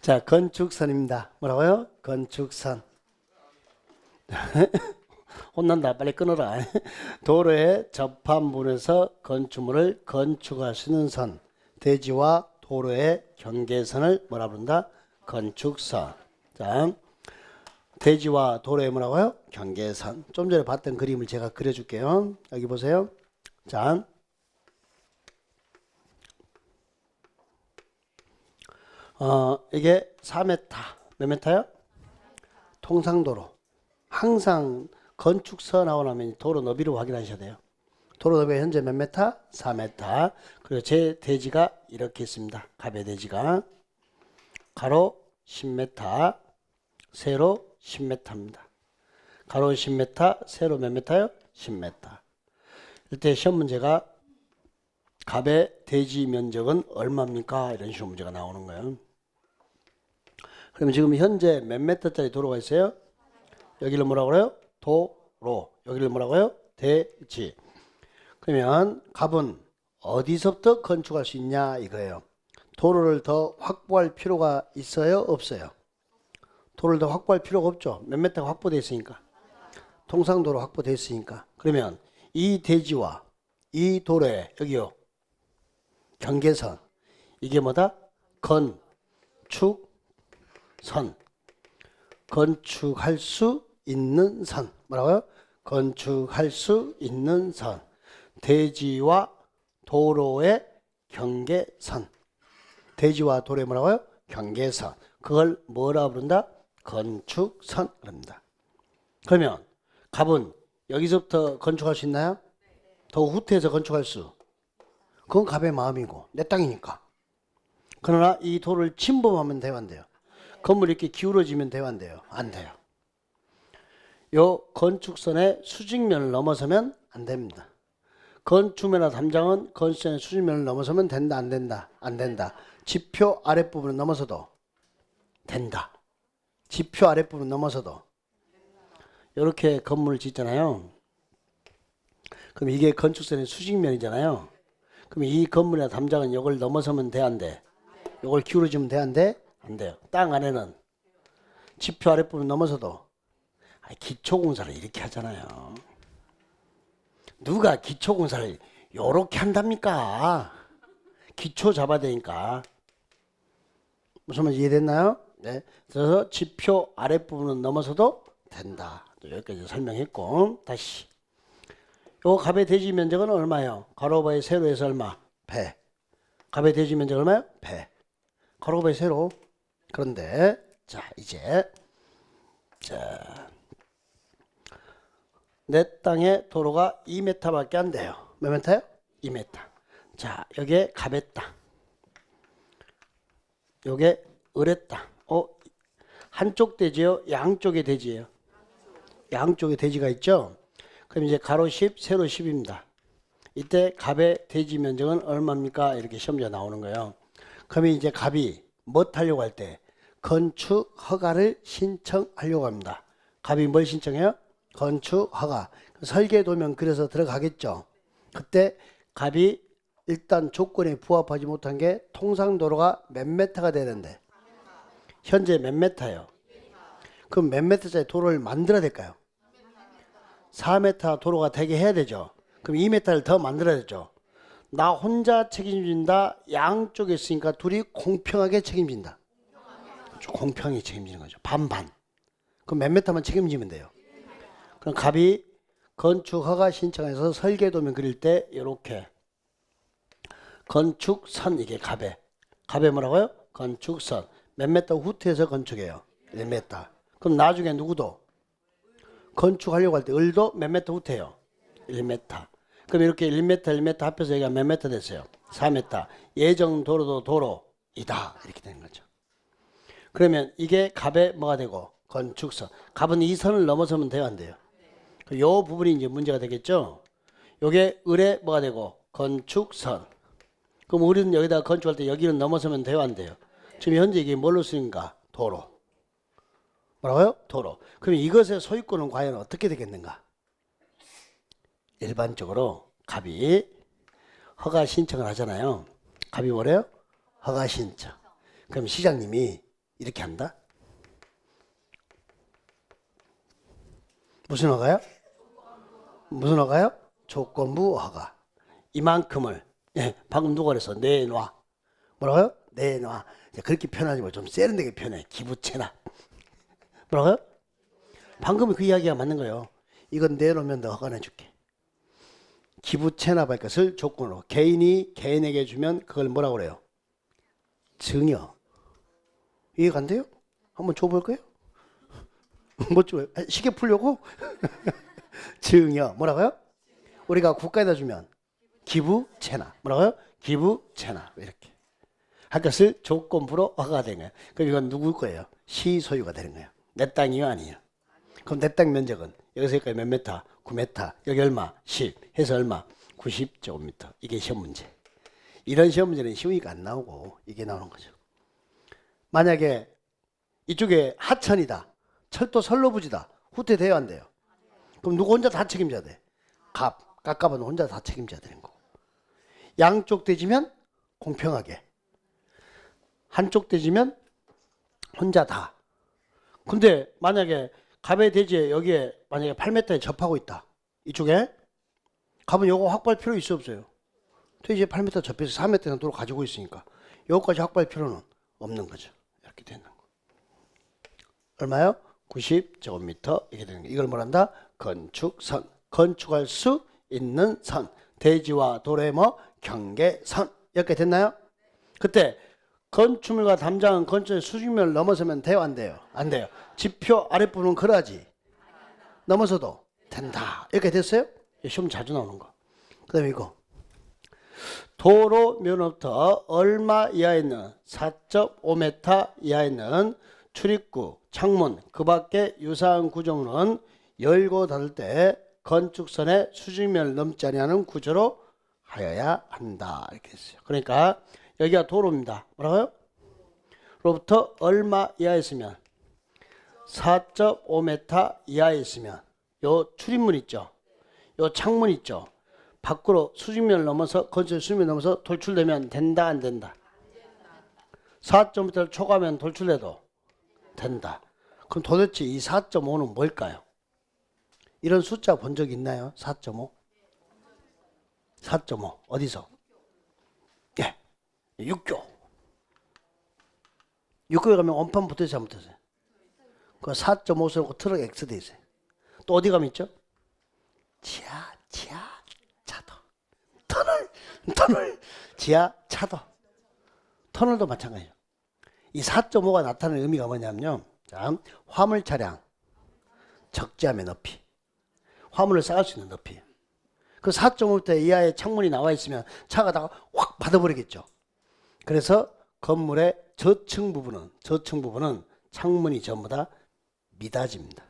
자, 건축선입니다. 뭐라고요? 건축선. 혼난다. 빨리 끊어라. 도로의 접한부분에서 건축물을 건축할 수 있는 선. 대지와 도로의 경계선을 뭐라 부른다? 건축선. 자, 대지와 도로의 뭐라고요? 경계선. 좀 전에 봤던 그림을 제가 그려줄게요. 여기 보세요. 자, 이게 4m. 몇 m요? 통상도로. 항상 건축서 나오려면 도로 너비를 확인하셔야 돼요. 도로 너비가 현재 몇 m? 4m. 그리고 제 대지가 이렇게 있습니다. 갑의 대지가 가로 10m, 세로 10m입니다. 가로 10m, 세로 몇 m요? 10m. 이때 시험 문제가 갑의 대지 면적은 얼마입니까? 이런 식으로 문제가 나오는 거예요. 그러면 지금 현재 몇 m짜리 도로가 있어요? 여기를 뭐라고 그래요? 도로. 여기를 뭐라고 해요? 대지. 그러면 갑은 어디서부터 건축할 수 있냐 이거예요. 도로를 더 확보할 필요가 있어요? 없어요? 도로를 더 확보할 필요가 없죠. 몇 m가 확보되어 있으니까. 통상도로 확보되어 있으니까. 그러면 이 대지와 이 도로에 여기요. 경계선. 이게 뭐다? 건축선. 건축할 수 있는 선. 뭐라고요? 건축할 수 있는 선. 대지와 도로의 경계선. 대지와 도로의 뭐라고요? 경계선. 그걸 뭐라 부른다? 건축선 그럽니다. 그러면 갑은 여기서부터 건축할 수 있나요? 더 후퇴해서 건축할 수. 그건 갑의 마음이고 내 땅이니까. 그러나 이 도를 침범하면 돼요, 안 돼요? 건물이 이렇게 기울어지면 돼요, 안 돼요? 안 돼요. 요 건축선의 수직면을 넘어서면 안 됩니다. 건축면허 담장은 건축선의 수직면을 넘어서면 된다, 안 된다? 안 된다. 지표 아랫부분을 넘어서도 된다. 지표 아랫부분 넘어서도. 이렇게 건물을 짓잖아요. 그럼 이게 건축선의 수직면이잖아요. 그럼 이 건물이나 담장은 이걸 넘어서면 돼, 안 돼? 이걸 기울어지면 돼, 안 돼? 안 돼요. 땅 안에는 지표 아랫부분 넘어서도 기초공사를 이렇게 하잖아요. 누가 기초공사를 요렇게 한답니까? 기초 잡아야 되니까. 무슨 말 이해됐나요? 네. 그래서 지표 아랫부분은 넘어서도 된다. 여기까지 설명했고, 다시. 요 갑의 대지 면적은 얼마예요? 가로바의 세로에서 얼마? 배. 갑의 대지 면적 얼마예요? 배. 가로바의 세로. 그런데 자 이제 내 땅의 도로가 2m밖에 안 돼요. 몇 m요? 2m. 자 여기에 갑의 땅. 요게 을의 땅. 한쪽 대지요? 양쪽의 대지예요? 양쪽의 대지가 있죠? 그럼 이제 가로 10, 세로 10입니다. 이때 갑의 대지 면적은 얼마입니까? 이렇게 시험지가 나오는 거예요. 그러면 이제 갑이 뭐 하려고 할 때? 건축 허가를 신청하려고 합니다. 갑이 뭘 신청해요? 건축 허가. 설계도면 그래서 들어가겠죠. 그때 갑이 일단 조건에 부합하지 못한 게 통상도로가 몇 m가 되는데 현재 몇 m예요? 그럼 몇 m짜리 도로를 만들어야 될까요? 4m 도로가 되게 해야 되죠. 그럼 2m를 더 만들어야 되죠. 나 혼자 책임진다. 양쪽에 있으니까 둘이 공평하게 책임진다. 공평하게 책임지는 거죠. 반반. 그럼 몇 m만 책임지면 돼요. 그럼 갑이 건축 허가 신청해서 설계도면 그릴 때 이렇게 건축선 이게 갑의 뭐라고요? 건축선. 몇 m 후퇴해서 건축해요? 1m. 그럼 나중에 누구도 건축하려고 할 때 을도 몇 m 후퇴해요? 1m. 그럼 이렇게 1m, 1m 합해서 여기가 몇 m 됐어요? 4m. 예정 도로도 도로이다. 이렇게 되는 거죠. 그러면 이게 갑의 뭐가 되고? 건축선. 갑은 이 선을 넘어서면 돼요, 안 돼요? 이 부분이 이제 문제가 되겠죠? 요게 을의 뭐가 되고? 건축선. 그럼 우리는 여기다 건축할 때 여기는 넘어서면 돼요, 안 돼요? 지금 현재 이게 뭘로 쓰인가? 도로. 뭐라고요? 도로. 그럼 이것의 소유권은 과연 어떻게 되겠는가? 일반적으로 갑이 허가 신청을 하잖아요. 갑이 뭐래요? 허가 신청. 그럼 시장님이 이렇게 한다. 무슨 허가요? 무슨 허가요? 조건부 허가. 이만큼을 방금 누가 그랬어? 내놔. 뭐라고요? 내놔. 그렇게 표현하지 말고 좀 세련되게 표현해. 기부채납. 뭐라고요? 방금 그 이야기가 맞는 거예요. 이건 내놓으면 너 허가 내줄게. 기부채납할 것을 조건으로 개인이 개인에게 주면 그걸 뭐라고 그래요? 증여. 이해가 안 돼요? 한번 줘볼까요? 뭐 줘요? 쉽게 풀려고? 증여. 뭐라고요? 우리가 국가에다 주면 기부채납. 뭐라고요? 기부채납. 이렇게 할 것을 조건부로 허가가 되는 거예요. 그럼 이건 누구 거예요? 시소유가 되는 거예요. 내 땅이요 아니에요? 그럼 내 땅 면적은 여기서 여기까지 몇 미터? 9m. 여기 얼마? 10. 해서 얼마? 90제곱미터. 이게 시험 문제. 이런 시험 문제는 쉬우니까 안 나오고 이게 나오는 거죠. 만약에 이쪽에 하천이다. 철도 선로부지다. 후퇴돼야 안 돼요? 그럼 누구 혼자 다 책임져야 돼? 깝깝은 혼자 다 책임져야 되는 거고. 양쪽 대지면 공평하게. 한쪽 대지면 혼자 다. 근데 만약에 갑의 대지에 여기에 만약에 8m에 접하고 있다. 이쪽에 갑은 요거 확보할 필요 있어 없어요? 대지에 8m 접해서 4m는 도로 가지고 있으니까 요거까지 확보할 필요는 없는 거죠. 이렇게 되는 거. 얼마요? 90제곱미터 이렇게 되는 거. 이걸 뭐란다? 건축선. 건축할 수 있는 선. 대지와 도로의 뭐 경계선. 이렇게 됐나요? 그때 건축물과 담장은 건축의 수직면을 넘어서면 돼요 안 돼요? 안 돼요. 지표 아랫부분은 그러지. 넘어서도 된다. 이렇게 됐어요? 시험 자주 나오는 거. 그 다음에 이거 도로 면허부터 얼마 이하에 있는 4.5m 이하에 있는 출입구, 창문, 그 밖에 유사한 구조물은 열고 닫을 때 건축선의 수직면을 넘지 않는 구조로 하여야 한다. 이렇게 했어요. 그러니까 여기가 도로입니다. 뭐라고요? 로부터 얼마 이하에 있으면 4.5m 이하에 있으면 요 출입문 있죠. 요 창문 있죠. 밖으로 수직면을 넘어서 건축 수직면을 넘어서 돌출되면 된다 안 된다? 4.5m를 초과하면 돌출돼도 된다. 그럼 도대체 이 4.5는 뭘까요? 이런 숫자 본 적 있나요? 4.5? 4.5 어디서? 예, 육교. 육교에 가면 원판 붙어있어요, 안 붙어있어요? 그 4.5 써놓고 트럭 X 돼 있어요. 또 어디 가면 있죠? 지하, 차도. 터널, 지하, 차도. 터널도 마찬가지예요. 이 4.5가 나타내는 의미가 뭐냐면요. 자, 화물 차량, 적재함의 높이. 화물을 쌓을 수 있는 높이. 그 4.5m 이하의 창문이 나와 있으면 차가 다 확 받아버리겠죠. 그래서 건물의 저층 부분은 창문이 전부 다 미닫이입니다.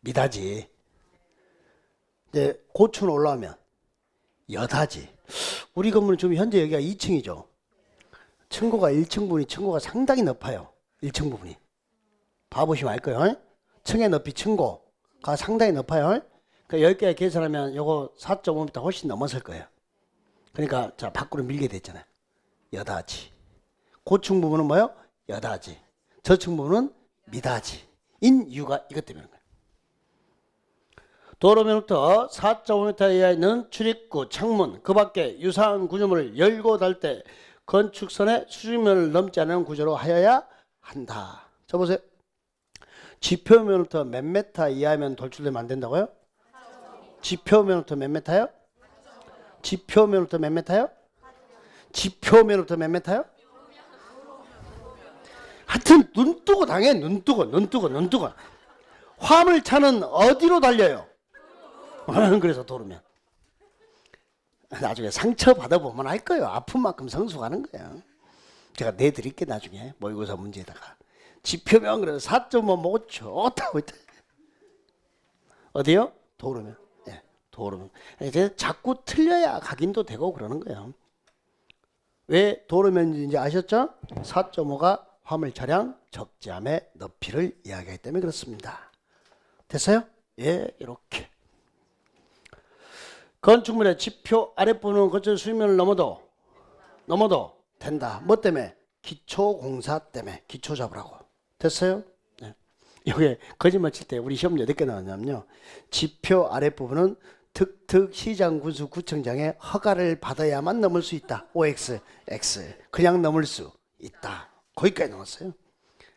미닫이. 이제 고층으로 올라오면 여닫이. 우리 건물은 지금 현재 여기가 2층이죠. 층고가 1층 부분이 층고가 상당히 높아요. 1층 부분이. 봐보시면 알 거예요. 층의 높이 층고가 상당히 높아요. 그러니까 10개 계산하면 요거 4.5m 훨씬 넘었을 거예요. 그러니까 자 밖으로 밀게 됐잖아요. 여닫이. 고층 부분은 뭐예요? 여닫이. 저층 부분은 미닫이. 인 이유가 이것 때문인 거예요. 도로면부터 4.5m 이하에 있는 출입구, 창문, 그 밖에 유사한 구조물을 열고 닫을 때 건축선의 수직면을 넘지 않는 구조로 하여야 한다. 저 보세요. 지표면부터 몇 미터 이하면 돌출되면 안 된다고요? 지표면부터 몇 미터요? 지표면부터 몇 미터요? 지표면부터 몇 미터요? 하여튼 눈 뜨고 당해. 눈 뜨고. 화물차는 어디로 달려요? 그래서 도로면. 나중에 상처 받아보면 알 거예요. 아픈 만큼 성숙하는 거예요. 제가 내드릴게 나중에 모의고사 문제에다가. 지표면 그래서 4.5 보고 좋다고 했다. 어디요? 도로면. 예, 도로면. 이제 자꾸 틀려야 각인도 되고 그러는 거예요. 왜 도로면인지 아셨죠? 4.5가 화물 차량 적재함의 높이를 이야기하기 때문에 그렇습니다. 됐어요? 예, 이렇게. 건축물의 지표 아랫부분은 건축 수익면을 넘어도 된다. 뭐 때문에? 기초공사 때문에 기초 잡으라고. 됐어요? 네. 이게 거짓말 칠 때 우리 시험 8개 나왔냐면요. 지표 아랫부분은 특특시장군수 구청장의 허가를 받아야만 넘을 수 있다. OX, X. 그냥 넘을 수 있다. 거기까지 나왔어요.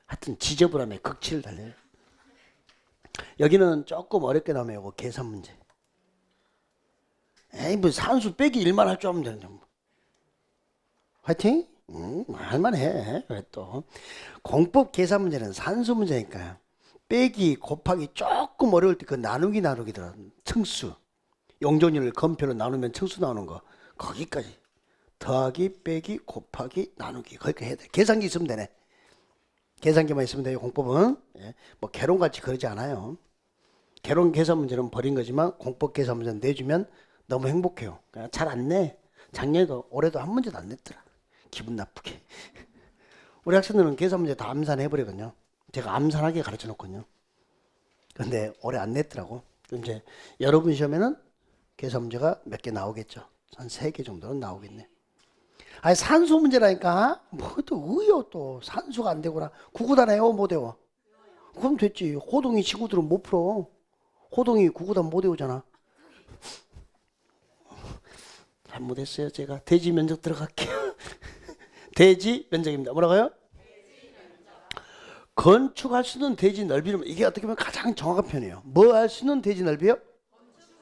하여튼 지저분함에 극치를 달려요. 여기는 조금 어렵게 나오면 이거 계산 문제. 에이, 뭐 산수 빼기 1만 할 줄 알면 되는데. 화이팅? 할만해. 왜 또? 공법 계산 문제는 산수 문제니까. 빼기, 곱하기 조금 어려울 때 그 나누기더라. 층수. 용적률을 건표로 나누면 층수 나오는 거. 거기까지. 더하기, 빼기, 곱하기, 나누기. 거기까지 해야 돼. 계산기 있으면 되네. 계산기만 있으면 돼요. 공법은. 예. 뭐 개론같이 그러지 않아요. 개론 계산 문제는 버린 거지만 공법 계산 문제는 내주면 너무 행복해요. 잘 안 내. 작년에도 올해도 한 문제도 안 냈더라. 기분 나쁘게. 우리 학생들은 계산 문제 다 암산해버리거든요. 제가 암산하게 가르쳐 놓거든요. 근데 올해 안 냈더라고. 이제 여러분 시험에는 계산 문제가 몇 개 나오겠죠. 한 3개 정도는 나오겠네. 아니 산수 문제라니까. 뭐 또 의요 또. 산수가 안 되구나. 구구단 외워 못 외워? 그럼 됐지. 호동이 친구들은 못 풀어. 호동이 구구단 못 외우잖아. 잘못했어요. 제가 대지 면적 들어갈게요. 대지 면적입니다. 뭐라고요? 건축할 수 있는 대지 넓이는 이게 어떻게 보면 가장 정확한 표현이에요. 뭐 할 수 있는 대지 넓이요?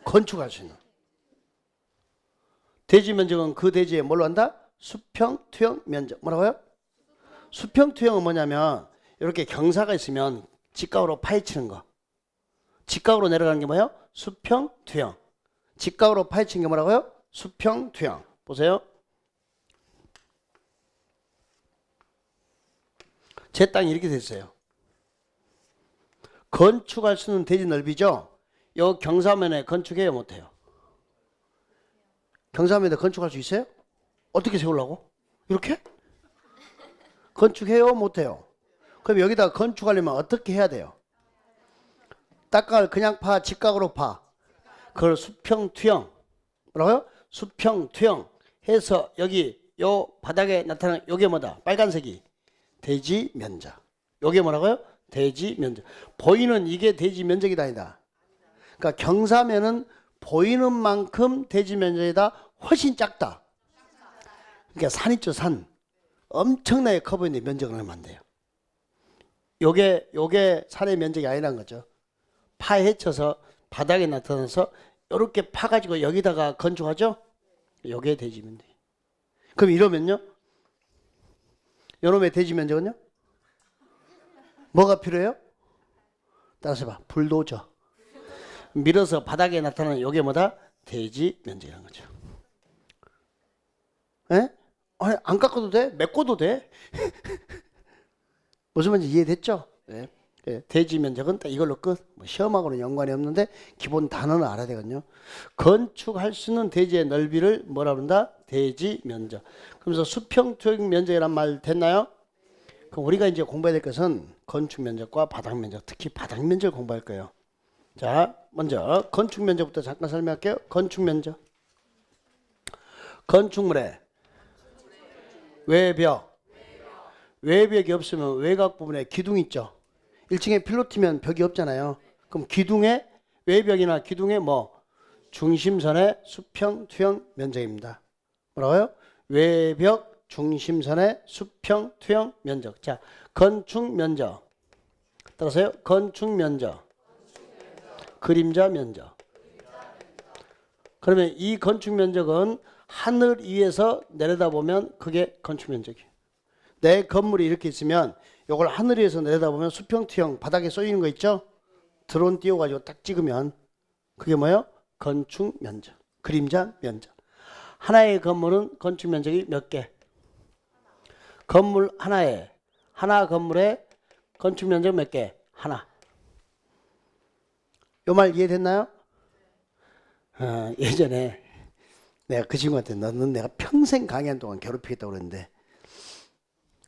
건축할 수 있는. 대지 면적은 그 대지에 뭘로 한다? 수평, 투영, 면적. 뭐라고요? 수평, 투영은 뭐냐면 이렇게 경사가 있으면 직각으로 파헤치는 거. 직각으로 내려가는 게 뭐예요? 수평, 투영. 직각으로 파헤치는 게 뭐라고요? 수평, 투영. 보세요. 제 땅이 이렇게 됐어요. 건축할 수 있는 대지 넓이죠. 요 경사면에 건축해요, 못해요? 경사면에 건축할 수 있어요? 어떻게 세우려고? 이렇게? 건축해요, 못해요? 그럼 여기다 건축하려면 어떻게 해야 돼요? 땅을 그냥 파, 직각으로 파. 그걸 수평, 투영. 뭐라고요? 수평, 투영 해서 여기 요 바닥에 나타나는 요게 뭐다? 빨간색이 대지 면적. 요게 뭐라고요? 대지 면적. 보이는 이게 대지 면적이다 아니다. 그러니까 경사면은 보이는 만큼 대지 면적이다 훨씬 작다. 그러니까 산 있죠, 산. 엄청나게 커 보이는데 면적은 얼마 안 돼요. 요게 산의 면적이 아니란 거죠. 파헤쳐서 바닥에 나타나서 이렇게 파가지고 여기다가 건축하죠? 요게 대지 면적. 그럼 이러면요? 요놈의 대지 면적은요? 뭐가 필요해요? 따라서 봐. 불도저. 밀어서 바닥에 나타나는 요게 뭐다? 대지 면적이라는 거죠. 에? 아니, 안 깎아도 돼? 메꿔도 돼? 무슨 말인지 이해됐죠? 네. 네. 대지 면적은 딱 이걸로 끝. 뭐 시험하고는 연관이 없는데 기본 단어는 알아야 되거든요. 건축할 수 있는 대지의 넓이를 뭐라 그런다? 대지 면적. 그러면서 수평 투영 면적이란 말 됐나요? 그럼 우리가 이제 공부해야 될 것은 건축 면적과 바닥 면적, 특히 바닥 면적을 공부할 거예요. 자, 먼저 건축 면적부터 잠깐 설명할게요. 건축 면적. 건축물의 외벽. 외벽이 없으면 외곽 부분에 기둥 있죠. 1층에 필로티면 벽이 없잖아요. 그럼 기둥의 외벽이나 기둥의 뭐 중심선의 수평 투영 면적입니다. 뭐라고요? 외벽 중심선의 수평 투영 면적. 자, 건축 면적. 따라서요. 건축 면적. 그림자 면적. 그러면 이 건축 면적은 하늘 위에서 내려다보면 그게 건축 면적이에요. 내 건물이 이렇게 있으면 이걸 하늘 위에서 내려다보면 수평 투영 바닥에 쏘이는 거 있죠? 드론 띄워가지고 딱 찍으면 그게 뭐예요? 건축 면적. 그림자 면적. 하나의 건물은 건축 면적이 몇 개? 건물 하나 건물에 건축 면적 몇 개? 하나. 요 말 이해됐나요? 예전에 내가 그 친구한테 너는 내가 평생 강의한 동안 괴롭히겠다고 그랬는데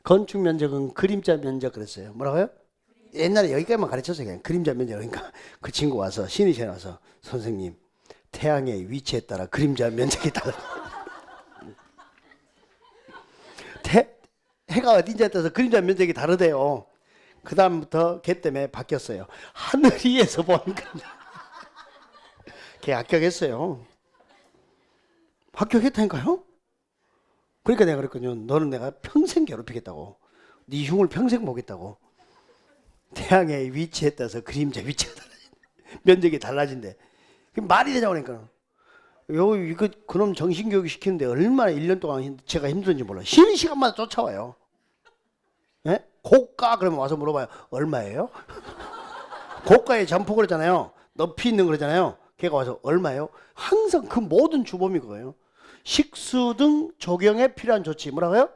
건축 면적은 그림자 면적 그랬어요. 뭐라고요? 옛날에 여기까지만 가르쳤어요. 그냥 그림자 면적. 그러니까 그 친구 와서 신이 전에 와서 선생님 태양의 위치에 따라 그림자 면적이 따라 해가 어딘지에 따라서 그림자 면적이 다르대요. 그 다음부터 걔 때문에 바뀌었어요. 하늘 위에서 보니까 걔 합격했어요. 합격했다니까요. 그러니까 내가 그랬거든요. 너는 내가 평생 괴롭히겠다고. 네 흉을 평생 보겠다고. 태양의 위치에 따라서 그림자 위치가 달라진대. 면적이 달라진대. 그게 말이 되냐고 그러니까. 이거 그놈 정신교육 시키는데 얼마나 1년 동안 제가 힘든지 몰라. 쉬는 시간마다 쫓아와요. 예? 고가 그러면 와서 물어봐요. 얼마예요? 고가의 점포 그러잖아요. 높이 있는 그러잖아요. 걔가 와서 얼마예요? 항상 그 모든 주범이 그거예요. 식수 등 조경에 필요한 조치. 뭐라고요?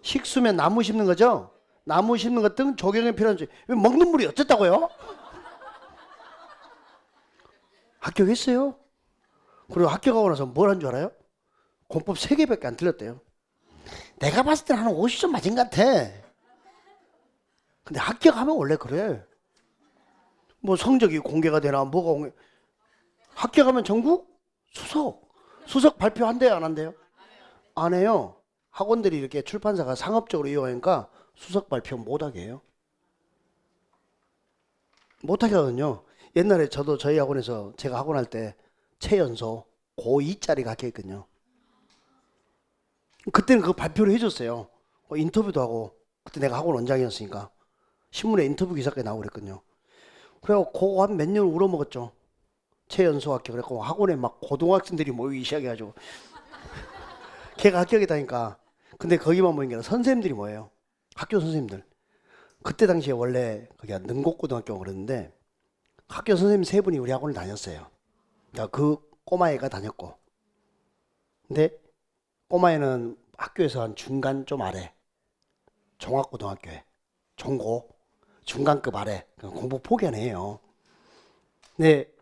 식수면 나무 심는 거죠? 나무 심는 것 등 조경에 필요한 조치. 먹는 물이 어쨌다고요? 합격했어요. 그리고 합격하고 나서 뭘 한 줄 알아요? 공법 3개밖에 안 틀렸대요. 내가 봤을 때는 한 50점 맞은 것 같아. 근데 합격하면 원래 그래. 뭐 성적이 공개가 되나 뭐가 합격하면 전국 수석 발표한대요 안 한대요? 안 해요. 학원들이 이렇게 출판사가 상업적으로 이용하니까 수석 발표 못하게 해요. 못하게 하거든요. 옛날에 저도 저희 학원에서 제가 학원 할 때 최연소 고2짜리가 합격했거든요. 그때는 그거 발표를 해줬어요. 인터뷰도 하고 그때 내가 학원 원장이었으니까 신문에 인터뷰 기사까지 나오고 그랬거든요. 그래서 그거 한 몇 년 울어먹었죠. 최연소 합격. 그래서 학원에 막 고등학생들이 모이기 시작해가지고 걔가 합격했다니까. 근데 거기만 모인 게 아니라 선생님들이 뭐예요? 학교 선생님들. 그때 당시에 원래 거기가 능곡고등학교가 그랬는데 학교 선생님 3분이 우리 학원을 다녔어요. 그러니까 그 꼬마애가 다녔고. 근데 꼬마애는 학교에서 한 중간 좀 아래. 종합고등학교에. 종고. 중간급 아래. 공부 포기 안 해요. 근데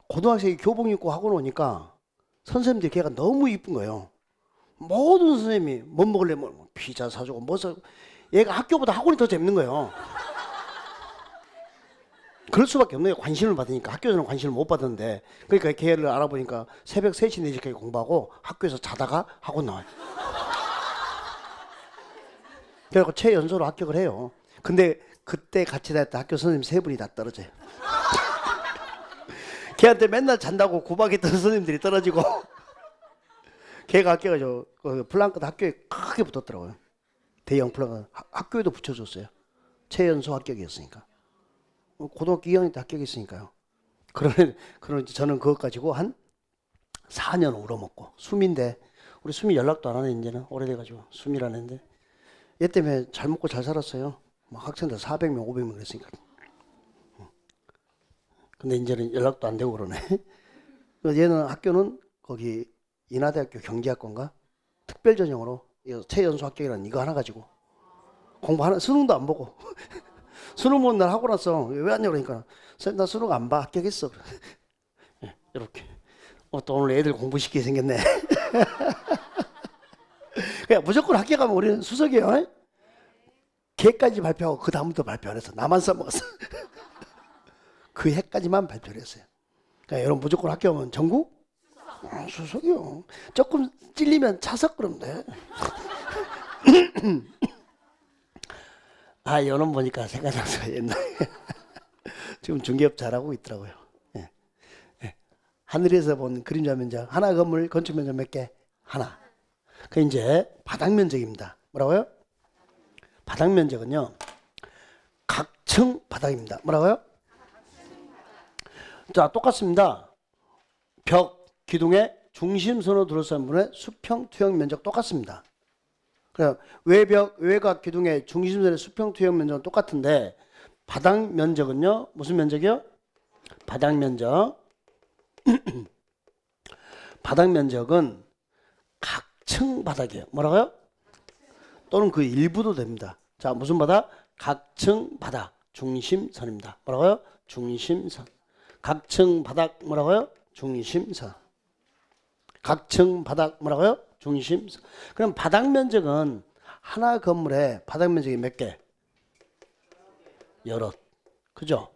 고등학생이 교복 입고 학원 오니까 선생님들이 걔가 너무 이쁜 거예요. 모든 선생님이 뭐 먹을래? 뭐 피자 사주고 뭐 사. 얘가 학교보다 학원이 더 재밌는 거예요. 그럴 수밖에 없네요. 관심을 받으니까. 학교에서는 관심을 못 받았는데. 그러니까 걔를 알아보니까 새벽 3시, 4시까지 공부하고 학교에서 자다가 학원 나와요. 그래서 최연소로 합격을 해요. 근데 그때 같이 다녔던 학교 선생님 3분이 다 떨어져요. 걔한테 맨날 잔다고 구박했던 선생님들이 떨어지고 걔가 합격해가지고 그 플랑크도 학교에 크게 붙었더라고요. 대형 플랑크 학교에도 붙여줬어요. 최연소 합격이었으니까. 고등학교 2학년 때 합격했으니까요. 그런 저는 그것 가지고 한 4년 울어먹고 수미인데 우리 수미 연락도 안 하네. 이제는 오래돼가지고 수미라는데 얘 때문에 잘 먹고 잘 살았어요. 막 학생들 400명 500명 그랬으니까. 근데 이제는 연락도 안 되고 그러네. 얘는 학교는 거기 인하대학교 경제학과인가 특별 전형으로 최연소 합격이라는 이거 하나 가지고 공부 하나 수능도 안 보고 수능 보는 날 하고 나서 왜 왔냐 그러니까 선생님 나 수능 안 봐 합격했어. 예, 이렇게 또 오늘 애들 공부시키게 생겼네. 그냥 무조건 합격하면 우리는 수석이에요. 걔까지 발표하고 그 다음부터 발표 안 했어. 나만 써먹었어. 그 해까지만 발표를 했어요. 그러니까 여러분 무조건 합격하면 전국 수석이요. 조금 찔리면 차석 그러면 돼. 아, 여론 보니까 생각나서 옛날에 지금 중개업 잘하고 있더라고요. 예. 예. 하늘에서 본 그림자 면적 하나 건물 건축 면적 몇 개? 하나. 그 이제 바닥 면적입니다. 뭐라고요? 바닥 면적은요. 각층 바닥입니다. 뭐라고요? 자, 똑같습니다. 벽, 기둥의 중심선으로 둘러싼 부분의 수평 투영 면적 똑같습니다. 그래서 외벽, 외곽, 기둥의 중심선의 수평 투영 면적은 똑같은데 바닥 면적은요. 무슨 면적이요? 바닥 면적. 바닥 면적은 각층 바닥이에요. 뭐라고요? 또는 그 일부도 됩니다. 자, 무슨 바닥? 각층 바닥. 중심선입니다. 뭐라고요? 중심선. 각층 바닥 뭐라고요? 중심선. 각층 바닥 뭐라고요? 중심선. 그럼 바닥 면적은 하나 건물에 바닥 면적이 몇 개? 여럿. 그죠?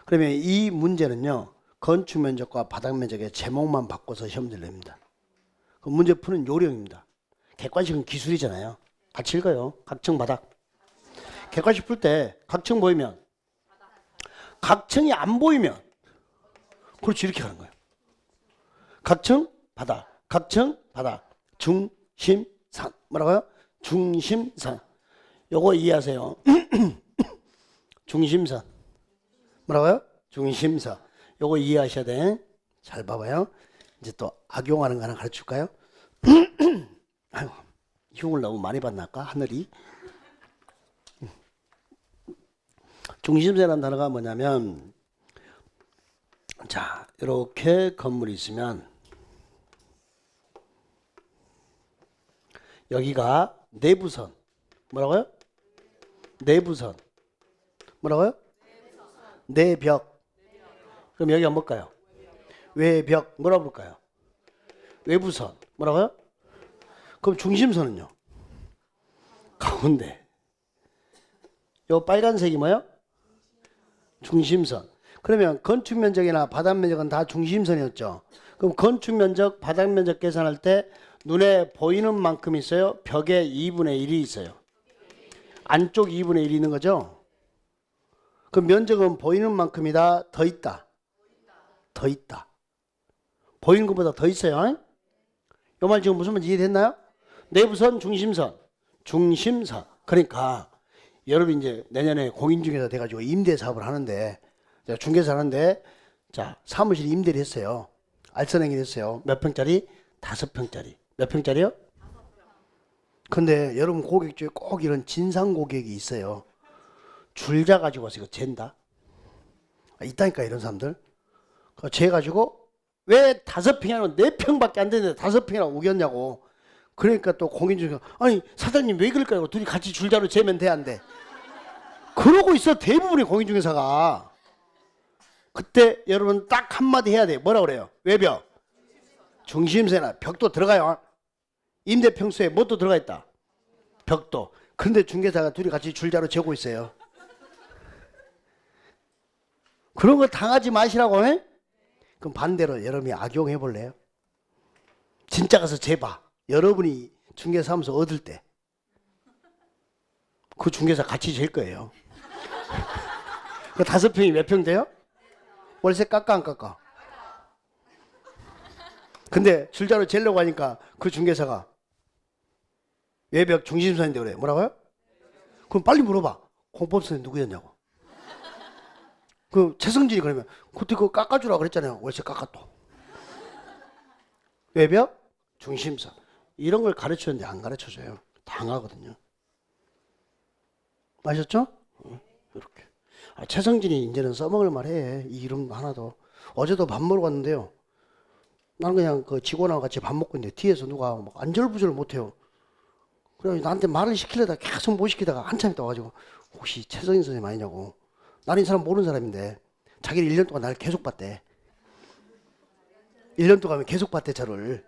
그러면 이 문제는요. 건축 면적과 바닥 면적의 제목만 바꿔서 시험들 냅니다. 그 문제 푸는 요령입니다. 객관식은 기술이잖아요. 같이 읽어요. 각층 바닥. 객관식 풀 때 각층 보이면, 각층이 안 보이면, 그렇지, 이렇게 가는 거예요. 각층 바닥, 각층 바닥, 중심산. 뭐라고요? 중심산. 요거 이해하세요. 중심선. 뭐라고요? 중심선. 요거 이해하셔야 돼. 잘 봐봐요. 이제 또 악용하는 거 하나 가르쳐줄까요? 아이고, 흉을 너무 많이 받나까 하늘이. 중심선이라는 단어가 뭐냐면, 자, 이렇게 건물이 있으면 여기가 내부선. 뭐라고요? 내부선. 뭐라고요? 내벽. 그럼 여기가 뭘까요? 외벽. 뭐라고 볼까요? 외부선. 뭐라고요? 그럼 중심선은요? 가운데. 요 빨간색이 뭐예요? 중심선. 그러면 건축 면적이나 바닥 면적은 다 중심선이었죠. 그럼 건축 면적, 바닥 면적 계산할 때 눈에 보이는 만큼 있어요? 벽에 2분의 1이 있어요? 안쪽 2분의 1이 있는 거죠? 그 면적은 보이는 만큼이다, 더 있다? 더 있다. 보이는 것보다 더 있어요. 이 말 지금 무슨 말인지 이해됐나요? 내부선, 중심선. 중심선. 그러니까 여러분 이제 내년에 공인중개사 돼가지고 임대 사업을 하는데, 중개사 하는데, 자, 사무실 임대를 했어요. 알선행위를 했어요. 몇 평짜리? 5평짜리. 몇 평짜리요? 근데 여러분 고객 중에 꼭 이런 진상 고객이 있어요. 줄자 가지고 와서 이거 잰다. 있다니까 이런 사람들. 재 가지고 왜 5평이라고 4평밖에 안 되는데 5평이라고 우겼냐고. 그러니까 또 공인중개사, 아니 사장님 왜 그럴까요? 둘이 같이 줄자로 재면 돼 안 돼? 그러고 있어 대부분의 공인중개사가. 그때 여러분 딱 한마디 해야 돼. 뭐라 그래요? 외벽, 중심세나 벽도 들어가요. 임대 평수에 뭣도 들어가 있다? 벽도. 그런데 중개사가 둘이 같이 줄자로 재고 있어요. 그런 거 당하지 마시라고. 해? 그럼 반대로 여러분이 악용해 볼래요? 진짜 가서 재봐. 여러분이 중개사하면서 얻을 때 그 중개사 같이 잴 거예요. 그 5평이 몇 평 돼요? 월세 깎아 안 깎아? 근데 줄자로 재려고 하니까 그 중개사가 외벽 중심선인데 그래. 뭐라고요? 그럼 빨리 물어봐. 공법선이 누구였냐고. 그 최성진이 그러면 그때 그거 깎아주라 그랬잖아요. 월세 깎아 또. 외벽 중심선. 이런 걸 가르쳤는데 안 가르쳐줘요. 당하거든요. 아셨죠? 이렇게. 최성진이 이제는 써먹을 만해. 이 이름 하나도. 어제도 밥 먹으러 갔는데요. 나는 그냥 그 직원하고 같이 밥 먹고 있는데 뒤에서 누가 막 안절부절을 못해요. 그래 나한테 말을 시키려다 계속 못 시키다가 한참 있다 와가지고 혹시 최성진 선생님 아니냐고. 나는 이 사람 모르는 사람인데 자기는 1년 동안 나를 계속 봤대. 1년 동안 계속 봤대 저를.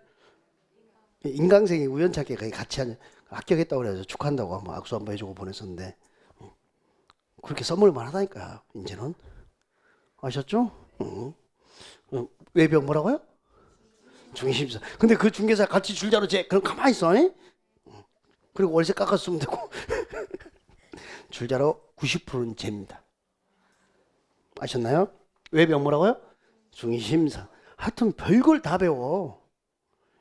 인강생이 우연찮게 거의 같이 합격했다고 그래서 축하한다고 한번 악수 한번 해주고 보냈었는데 그렇게 선물을 많하다니까 이제는. 아셨죠? 외벽 뭐라고요? 중심선. 근데 그 중개사 같이 줄자로 재. 그럼 가만히 있어. 그리고 월세 깎아 쓰면 되고. 줄자로 90%는 잽니다. 아셨나요? 외벽 뭐라고요? 중심선. 하여튼 별걸 다 배워.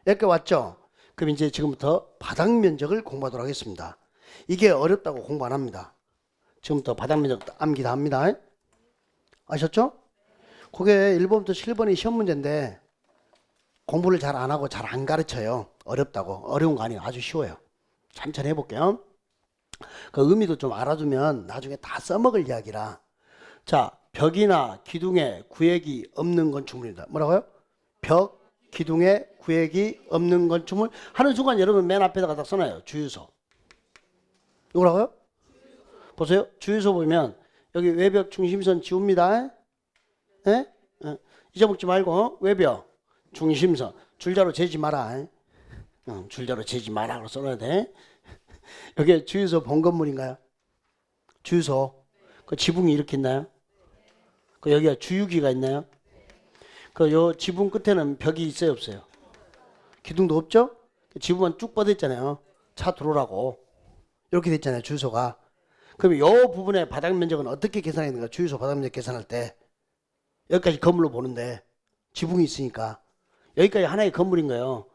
여기까지 왔죠? 그럼 이제 지금부터 바닥 면적을 공부하도록 하겠습니다. 이게 어렵다고 공부 안 합니다. 지금부터 바닥 면적 암기 다 합니다. 아셨죠? 그게 1번부터 7번이 시험 문제인데 공부를 잘 안 하고 잘 안 가르쳐요. 어렵다고. 어려운 거 아니에요. 아주 쉬워요. 천천히 해볼게요. 그 의미도 좀 알아두면 나중에 다 써먹을 이야기라. 자, 벽이나 기둥에 구획이 없는 건축물입니다. 뭐라고요? 벽, 기둥에 구획이 없는 건축물 하는 순간 여러분 맨 앞에다가 다 써놔요. 주유소. 이거라고요? 보세요. 주유소 보면 여기 외벽 중심선 지웁니다. 예? 잊어먹지 말고 외벽 중심선 줄자로 재지 마라. 줄자로 재지 마라 써놔야 돼. 여기 주유소 본 건물인가요? 주유소. 그 지붕이 이렇게 있나요? 그 여기가 주유기가 있나요? 그 요 지붕 끝에는 벽이 있어요 없어요? 기둥도 없죠? 지붕만 쭉 뻗어 있잖아요. 차 들어오라고. 이렇게 돼 있잖아요. 주유소가. 그럼 요 부분의 바닥 면적은 어떻게 계산하는가? 주유소 바닥 면적 계산할 때 여기까지 건물로 보는데 지붕이 있으니까 여기까지 하나의 건물인 거예요.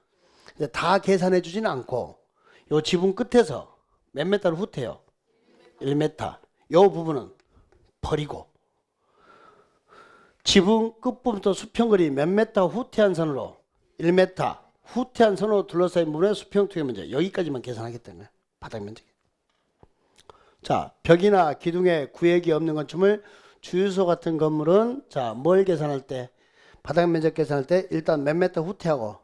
다 계산해 주지는 않고 요 지붕 끝에서 몇 미터를 후퇴요? 1m. 요 부분은 버리고 지붕 끝부분부터 수평거리 몇 미터 후퇴한 선으로 1m 후퇴한 선으로 둘러싸인 부분의 수평 투기 면적 여기까지만 계산하겠다는 거예요. 바닥 면적. 자, 벽이나 기둥에 구획이 없는 건축물 주유소 같은 건물은 자, 뭘 계산할 때 바닥 면적 계산할 때 일단 몇 미터 후퇴하고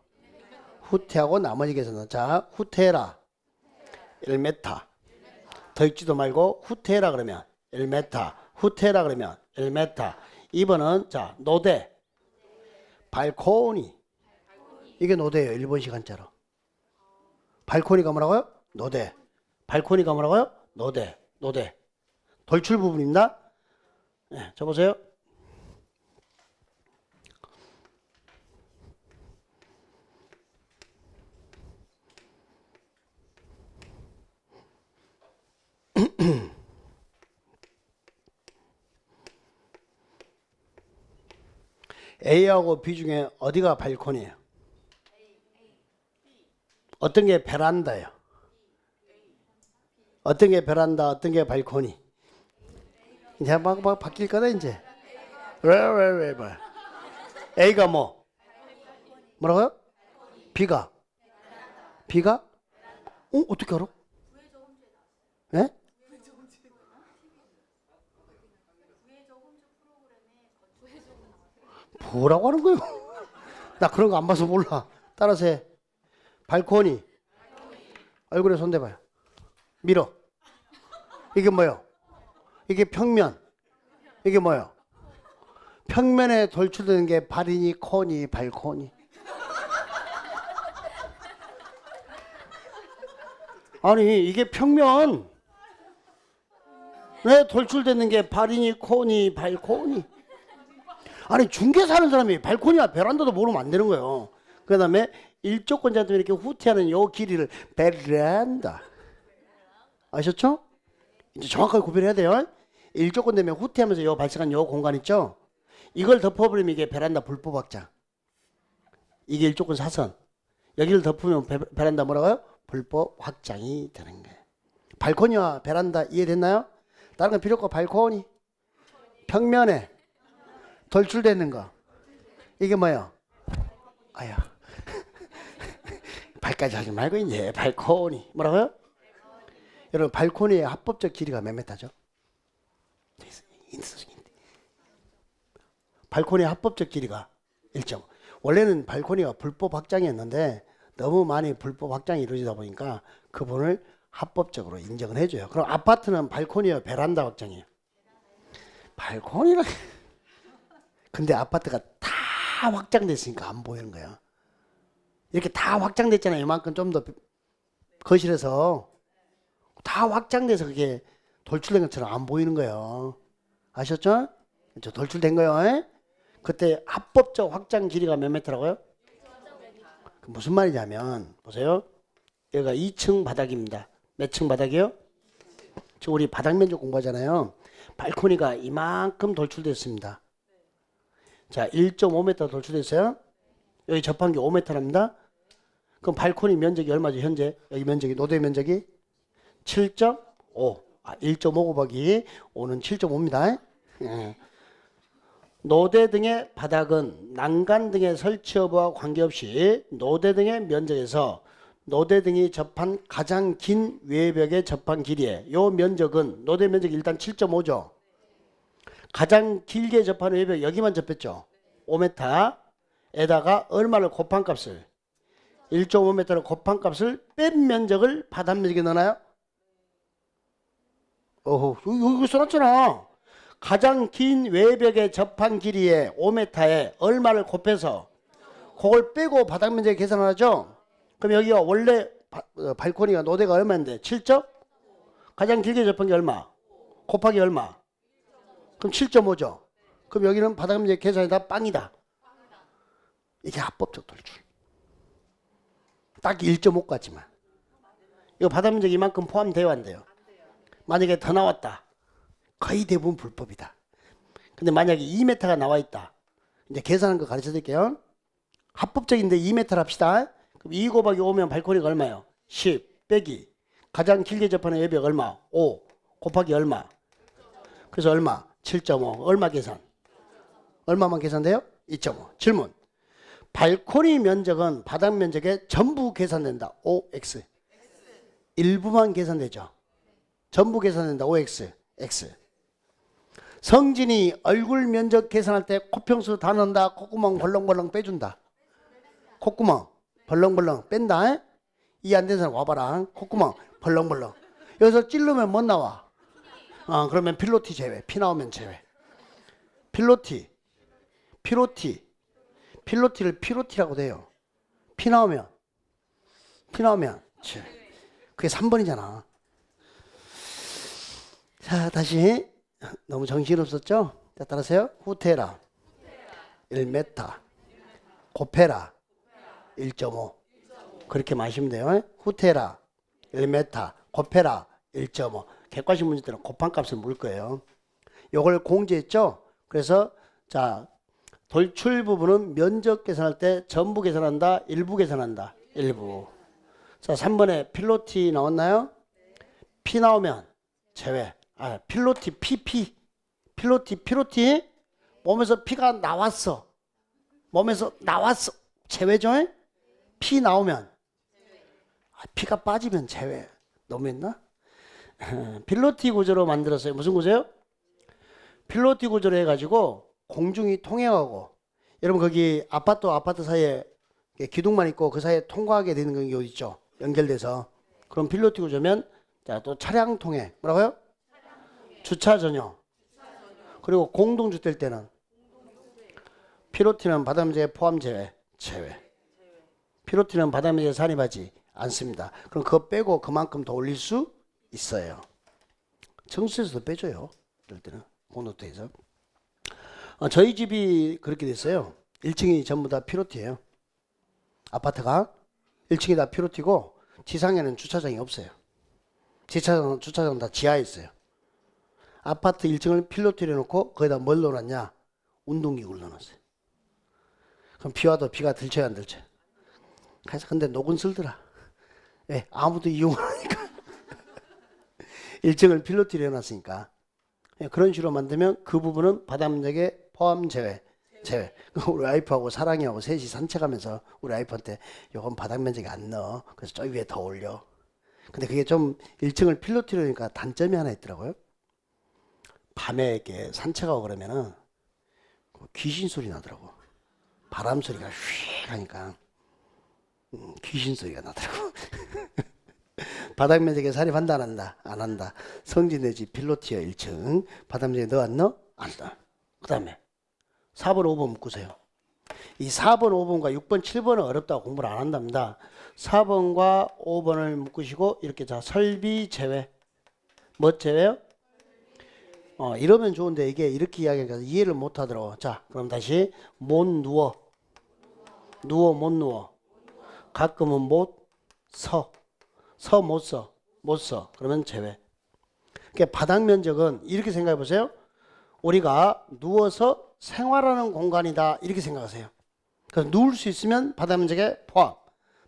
나머지 계산은 자, 후퇴해라 1m. 더 있지도 말고 후퇴해라 그러면 1m. 후퇴해라 그러면 1m. 2번은 자, 노대 발코니. 이게 노대예요. 일본식 한자로. 발코니가 뭐라고요? 노대. 발코니가 뭐라고요? 노대. 노대. 돌출 부분입니다. 네, 저 보세요. A하고 B 중에 어디가 발코니예요? 어떤 게 베란다예요? 어떤 게 베란다, 어떤 게 발코니? 이제 막 바뀔 거다 이제. 왜. A가 뭐? 뭐라고요? B가? 어떻게 알아? 예? 뭐라고 하는 거예요? 나 그런 거 안 봐서 몰라. 따라서 해. 발코니. 얼굴에 손 대봐요. 밀어. 이게 뭐예요? 이게 평면. 이게 뭐예요? 평면에 돌출되는 게 발이니 코니 발코니. 아니 이게 평면. 왜 돌출되는 게 발이니 코니 발코니. 아니 중개 사는 사람이 발코니나 베란다도 모르면 안 되는 거예요. 그 다음에 일조권자한테 이렇게 후퇴하는 요 길이를 베란다. 아셨죠? 이제 정확하게 구별해야 돼요. 일조권 되면 후퇴하면서 요 발생한 요 공간 있죠? 이걸 덮어버리면 이게 베란다 불법 확장. 이게 일조권 사선. 여기를 덮으면 베란다 뭐라고요? 불법 확장이 되는 거예요. 발코니와 베란다 이해됐나요? 다른 건 필요 없고 발코니. 평면에 돌출되는 거. 이게 뭐예요? 아야. 발까지 하지 말고 이제 발코니. 뭐라고요? 여러분 발코니의 합법적 길이가 몇 미터죠? 발코니의 합법적 길이가 1점. 원래는 발코니가 불법 확장이었는데 너무 많이 불법 확장이 이루어지다 보니까 그분을 합법적으로 인정을 해줘요. 그럼 아파트는 발코니와 베란다 확장이에요. 발코니라. 근데 아파트가 다 확장됐으니까 안 보이는 거야. 이렇게 다 확장됐잖아요. 이만큼 좀 더 거실에서 다 확장돼서 그게 돌출된 것처럼 안 보이는 거예요. 아셨죠? 저 돌출된 거예요. 에? 그때 합법적 확장 길이가 몇 미터라고요? 무슨 말이냐면 보세요. 여기가 2층 바닥입니다. 몇 층 바닥이요? 지금 우리 바닥 면적 공부하잖아요. 발코니가 이만큼 돌출됐습니다. 자, 1.5m 돌출됐어요. 여기 접한게 5m랍니다. 그럼 발코니 면적이 얼마죠? 현재 여기 면적이 노대 면적이 7.5. 1.5 곱하기 5는 7.5입니다. 예. 노대 등의 바닥은 난간 등의 설치 여부와 관계없이 노대 등의 면적에서 노대 등이 접한 가장 긴 외벽에 접한 길이에 요 면적은 노대 면적이 일단 7.5죠. 가장 길게 접한 외벽 여기만 접했죠. 5m에다가 얼마를 곱한 값을 1.5m를 곱한 값을 뺀 면적을 바닥 면적에 넣나요? 여기 써놨잖아. 가장 긴 외벽에 접한 길이에 5m에 얼마를 곱해서 그걸 빼고 바닥 면적에 계산을 하죠. 그럼 여기가 원래 발코니가 노대가 얼마인데 7점? 가장 길게 접한 게 얼마? 곱하기 얼마? 그럼 7.5죠. 그럼 여기는 바닥 면적 계산이 다 빵이다. 이게 합법적 돌출. 딱 1.5까지만. 이거 바닥 면적 이만큼 포함돼요, 안 돼요? 만약에 더 나왔다. 거의 대부분 불법이다. 근데 만약에 2m가 나와 있다. 이제 계산하는 거 가르쳐 드릴게요. 합법적인데 2m 합시다. 그럼 2 곱하기 5면 발코니가 얼마예요? 10 빼기 가장 길게 접하는 외벽 얼마? 5 곱하기 얼마? 그래서 얼마? 7.5. 얼마 계산? 얼마만 계산돼요? 2.5. 질문. 발코니 면적은 바닥 면적의 전부 계산된다. OX. 일부만 계산되죠. 전부 계산된다. OX. X. 성진이 얼굴 면적 계산할 때 코평수 다 넣는다. 콧구멍 벌렁벌렁 빼준다. 콧구멍 벌렁벌렁 뺀다. 이 안 되는 사람 와봐라. 콧구멍 벌렁벌렁. 여기서 찌르면 뭐 나와? 그러면 필로티 제외. 피 나오면 제외. 필로티. 필로티를 피로티라고 돼요. 피 나오면 그게 3번이잖아. 자, 다시. 너무 정신없었죠? 자, 따라하세요. 후테라 1m 고페라 1.5 그렇게 마시면 돼요. 후테라 1m 고페라 1.5 객관식 문제들은 곱한값을 물 거예요. 요걸 공제했죠? 그래서 자, 돌출 부분은 면적 계산할 때 전부 계산한다, 일부 계산한다. 일부. 자, 3번에 필로티 나왔나요? 피 나오면 제외. 필로티 필로티 몸에서 피가 나왔어. 제외죠? 피 나오면 피가 빠지면 제외. 너무했나? 필로티 구조로 만들었어요. 무슨 구조요? 필로티 구조로 해가지고 공중이 통행하고, 여러분 거기 아파트 사이에 기둥만 있고 그 사이에 통과하게 되는 게 여기 있죠. 연결돼서. 그럼 필로티 구조면 자, 또 차량 통행. 뭐라고요? 주차 전용. 그리고 공동주택 때는 필로티는 바닥면적에 포함 제외. 필로티는 바닥면적에 산입하지 않습니다. 그럼 그거 빼고 그만큼 더 올릴 수 있어요. 청수에서도 빼줘요. 이럴 때는 공동주택에서. 저희 집이 그렇게 됐어요. 1층이 전부 다 필로티예요. 아파트가 1층이 다 필로티고 지상에는 주차장이 없어요. 주차장 다 지하에 있어요. 아파트 1층을 필로티로 해놓고 거기다 뭘 넣어놨냐? 운동기구를 넣어놨어요. 그럼 비 와도 비가 들쳐야 안 들쳐? 그래서 근데 녹은 쓸더라. 왜? 아무도 이용을 하니까. 1층을 필로티로 해놨으니까. 그런 식으로 만들면 그 부분은 바닥 면적에 포함 제외. 우리 와이프하고 사랑이하고 셋이 산책하면서 우리 와이프한테 요건 바닥 면적에 안 넣어. 그래서 저 위에 더 올려. 근데 그게 좀 1층을 필로티로 하니까 단점이 하나 있더라고요. 밤에 이렇게 산책하고 그러면은 귀신 소리 나더라고. 바람 소리가 휙 하니까 귀신 소리가 나더라고. 바닥 면적에 산입한다 안 한다? 안 한다. 성진 내지 필로티어 1층 바닥 면적에 넣어 안 넣어? 안 넣어. 그 다음에 4번 5번 묶으세요. 이 4번 5번과 6번 7번은 어렵다고 공부를 안 한답니다. 4번과 5번을 묶으시고 이렇게 자, 설비 제외. 뭐 제외요? 이러면 좋은데 이게 이렇게 이야기하니까 이해를 못 하더라고. 자, 그럼 다시 못 누워 못 누워, 가끔은 못 서 못 써. 그러면 제외. 그러니까 바닥 면적은 이렇게 생각해 보세요. 우리가 누워서 생활하는 공간이다 이렇게 생각하세요. 그래서 누울 수 있으면 바닥 면적에 포함.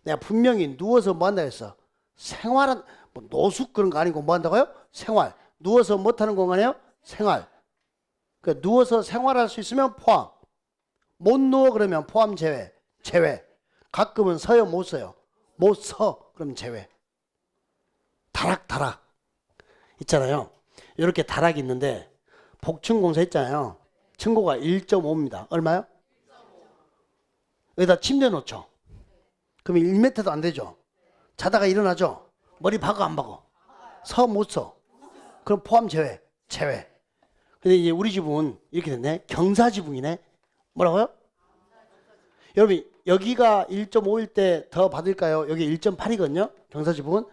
내가 분명히 누워서 뭐 한다 했어? 생활은 뭐 노숙 그런 거 아니고 뭐 한다고요? 생활. 누워서 못하는 공간이에요? 생활. 그러니까 누워서 생활할 수 있으면 포함. 못 누워 그러면 포함 제외. 가끔은 서요 못 써요? 못 서. 그럼 제외. 다락 있잖아요. 이렇게 다락이 있는데 복층공사 있잖아요. 층고가 1.5입니다. 얼마요? 여기다 침대 놓죠. 그럼 1m도 안 되죠. 자다가 일어나죠. 머리 박어 안 박어? 서 못 서. 그럼 포함 제외. 근데 이제 우리 집은 이렇게 됐네. 경사지붕이네. 뭐라고요? 여러분 여기가 1.5일 때 더 받을까요? 여기 1.8이거든요. 경사지붕은.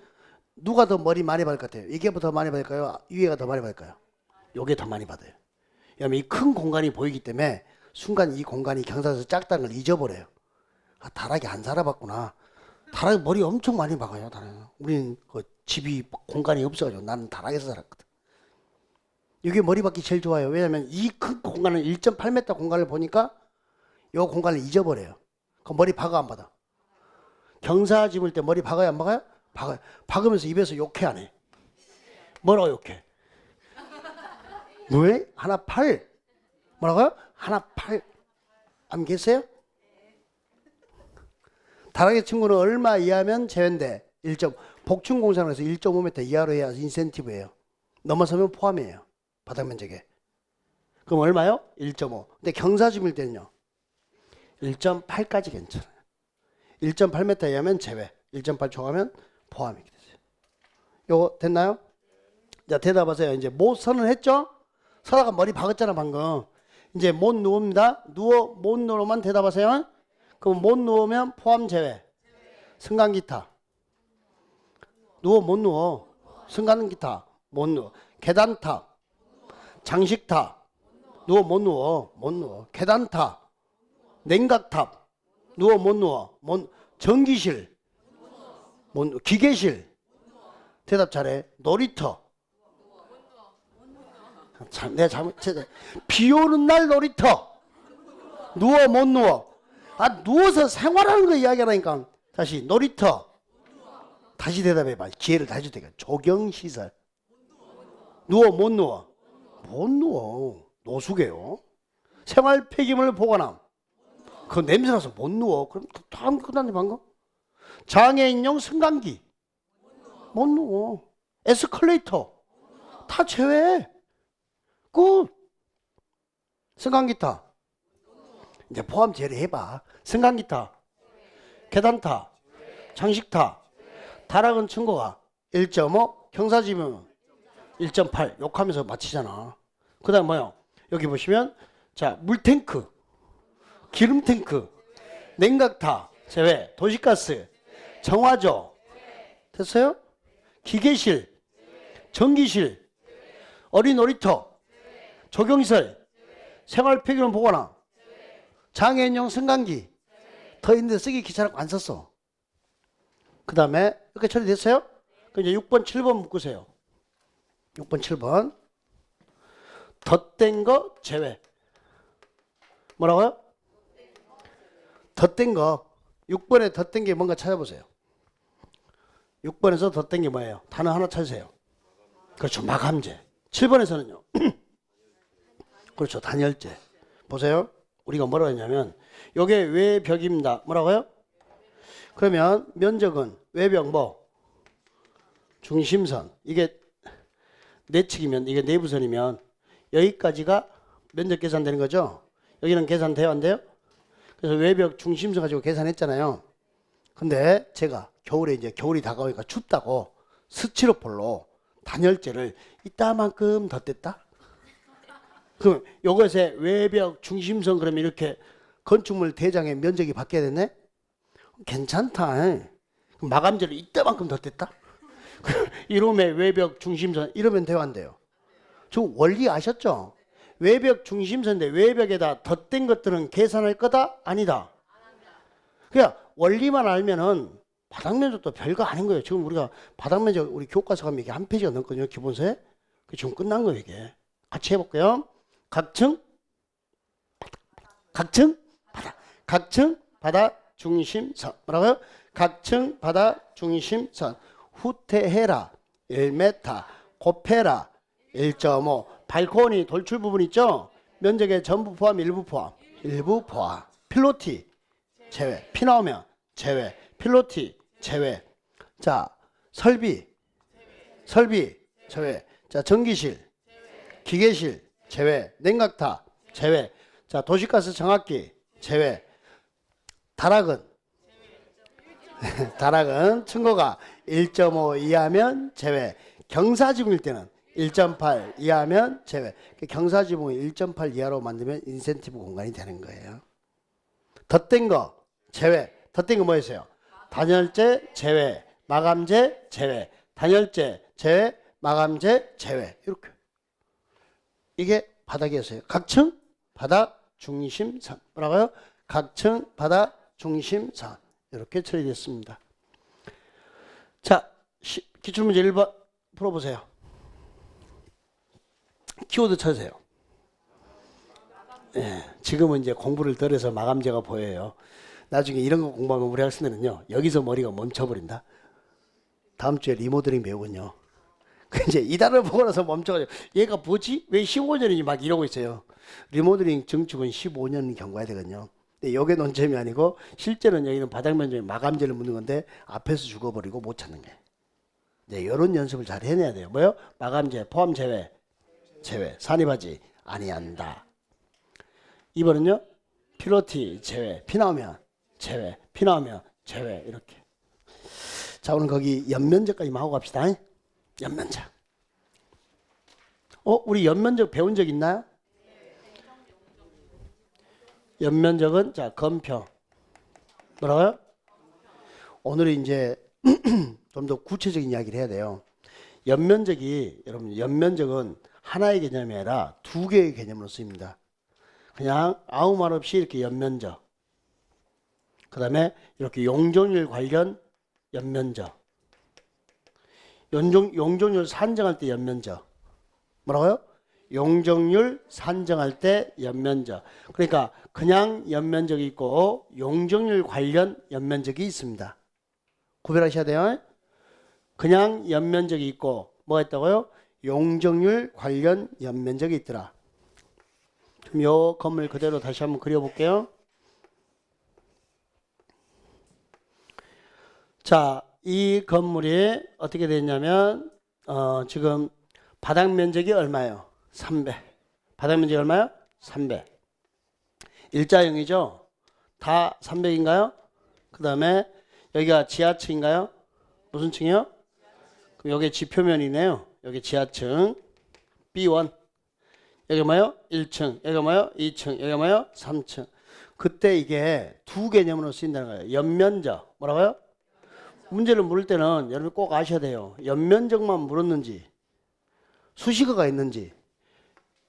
누가 더 머리 많이 받을 것 같아요? 이게 더 많이 받을까요? 위에가 더 많이 받을까요? 이게 더 많이 받아요. 왜냐하면 이 큰 공간이 보이기 때문에 순간 이 공간이 경사에서 작다는 걸 잊어버려요. 다락이 안 살아봤구나. 다락에 머리 엄청 많이 박아요. 다락에. 우리는 그 집이 공간이 없어가지고 나는 다락에서 살았거든. 이게 머리 박기 제일 좋아요. 왜냐하면 이 큰 공간을 1.8m 공간을 보니까 이 공간을 잊어버려요. 그 머리 박아 안 받아. 경사 집을 때 머리 박아요 안 박아요? 박아요. 박으면서 입에서 욕해 안 해? 뭐라고 욕해? 왜? 하나 팔. 뭐라고요? 하나 팔. 안 계세요? 다락의 친구는 얼마 이하면 제외인데 1점 복층공사에서 1.5m 이하로 해야 인센티브예요. 넘어서면 포함이에요. 바닥 면적에. 그럼 얼마요? 1.5. 근데 경사짐일 때는요. 1.8까지 괜찮아요. 1.8m 이하면 제외. 1.8 초과하면 포함이 되세요. 요거 됐나요? 자, 대답하세요. 이제 못 선언했죠? 서다가 머리 박았잖아 방금. 이제 못 누웁니다. 못 누우면 대답하세요. 그럼 못 누우면 포함 제외. 승강기타. 못 누워. 승강기타. 못 누워. 계단탑. 장식탑. 못 누워. 계단탑. 냉각탑. 못 누워. 전기실. 기계실. 대답 잘해. 놀이터. 참, 내가 잘못했다. 비 오는 날 놀이터. 못 누워. 누워서 생활하는 거 이야기하라니까. 다시, 놀이터. 다시 대답해봐. 기회를 다시 줄 테니까. 조경시설. 못 누워. 못 누워. 노숙해요. 생활 폐기물 보관함. 그 냄새나서 못 누워. 그럼 다음 끝났네, 방금. 장애인용 승강기. 못 누워. 에스컬레이터. 다 제외해. 끝. 승강기타. 이제 포함 제외를 해봐. 승강기타. 계단타. 장식타. 다락은 층고가 1.5. 경사지면 1.8. 욕하면서 맞히잖아. 그 다음 뭐요? 여기 보시면 자 물탱크. 기름탱크. 냉각타. 제외. 도시가스. 정화조. 됐어요? 기계실. 전기실. 어린 놀이터. 조경시설. 생활 폐기물 보관함. 장애인용 승강기. 더 있는데 쓰기 귀찮아서 안 썼어. 그 다음에 이렇게 처리됐어요? 그럼 이제 6번, 7번 묶으세요. 6번, 7번. 덧댄 거 제외. 뭐라고요? 덧댄 거. 6번에 덧댄 게 뭔가 찾아보세요. 6번에서 덧댄 게 뭐예요? 단어 하나 찾으세요. 그렇죠. 마감재. 7번에서는요. 그렇죠. 단열재. 보세요. 우리가 뭐라고 했냐면 요게 외벽입니다. 뭐라고요? 그러면 면적은 외벽 뭐? 중심선. 이게 내측이면 이게 내부선이면 여기까지가 면적 계산되는 거죠. 여기는 계산돼요 안 돼요? 그래서 외벽 중심선 가지고 계산했잖아요. 근데 제가 겨울에 이제 겨울이 다가오니까 춥다고 스티로폴로 단열재를 이따만큼 덧댔다. 그럼 요것의 외벽 중심선 그러면 이렇게 건축물 대장의 면적이 바뀌어야 되네? 괜찮다. 마감재를 이따만큼 덧댔다. 이놈의 외벽 중심선 이러면 돼요 안 돼요? 저 원리 아셨죠? 외벽 중심선인데 외벽에다 덧댄 것들은 계산할 거다? 아니다. 그냥 원리만 알면은 바닥 면적도 별거 아닌 거예요. 지금 우리가 바닥 면적 우리 교과서 가면 이게 한 페이지가 넘거든요. 기본서에. 그 지금 끝난 거예요 이게. 같이 해볼게요. 각층 바닥 중심선. 뭐라고요? 각층 바닥 중심선. 후퇴해라 1m, 곱해라 1.5. 발코니 돌출 부분 있죠? 면적의 전부 포함, 일부 포함. 일부 포함. 필로티 제외. 피 나오면 제외. 필로티 제외. 자, 설비 제외. 자, 전기실, 기계실 제외. 냉각타 제외. 자, 도시가스 정압기 제외. 다락은 층고가 1.5 이하면 제외. 경사지붕일 때는 1.8 이하면 제외. 경사지붕을 1.8 이하로 만들면 인센티브 공간이 되는 거예요. 덧댄 거 제외. 덧댄 거 뭐였어요? 단열재 제외, 마감재 제외, 단열재 제외, 마감재 제외. 이렇게. 이게 바닥이었어요. 각층 바닥 중심선. 뭐라고요? 각층 바닥 중심선. 이렇게 처리됐습니다. 자, 기출문제 1번 풀어보세요. 키워드 쳐주세요. 예, 지금은 이제 공부를 덜 해서 마감제가 보여요. 나중에 이런 거 공부하면 우리 학생들은요, 여기서 머리가 멈춰버린다. 다음 주에 리모델링 배우군요. 그 이제 이 단어를 보고 나서 멈춰가지고 얘가 뭐지? 왜 15년이니 막 이러고 있어요. 리모델링 증축은 15년 경과해야 되거든요. 근데 이게 논점이 아니고 실제는 여기는 바닥면적인 마감제를 묻는 건데 앞에서 죽어버리고 못 찾는 게. 네, 이런 연습을 잘 해내야 돼요. 뭐요? 마감제, 포함 제외, 제외, 산입하지 아니한다. 2번은요? 필로티 제외, 피 나오면 제외, 피 나오면 제외 이렇게. 자, 오늘 거기 연면적까지만 하고 갑시다. 연면적. 우리 연면적 배운 적 있나요? 연면적은 자, 건표. 뭐라고요? 오늘은 이제 좀 더 구체적인 이야기를 해야 돼요. 연면적이 여러분 연면적은 하나의 개념이 아니라 두 개의 개념으로 쓰입니다. 그냥 아무 말 없이 이렇게 연면적. 그다음에 이렇게 용적률 관련 연면적. 용적률 산정할 때 연면적. 뭐라고요? 용적률 산정할 때 연면적. 그러니까 그냥 연면적이 있고 용적률 관련 연면적이 있습니다. 구별하셔야 돼요. 그냥 연면적이 있고 뭐가 있다고요? 용적률 관련 연면적이 있더라. 그럼 요 건물 그대로 다시 한번 그려볼게요. 자, 이 건물이 어떻게 됐냐면 지금 바닥 면적이 얼마예요? 300. 바닥 면적이 얼마요? 300. 일자형이죠? 다 300인가요? 그 다음에 여기가 지하층인가요? 무슨 층이요? 그럼 여기 지표면이네요. 여기 지하층 B1. 여기 뭐요? 1층. 여기 뭐요? 2층. 여기 뭐요? 3층. 그때 이게 두 개념으로 쓰인다는 거예요. 연면적. 뭐라고요? 문제를 물을 때는 여러분 꼭 아셔야 돼요. 연면적만 물었는지 수식어가 있는지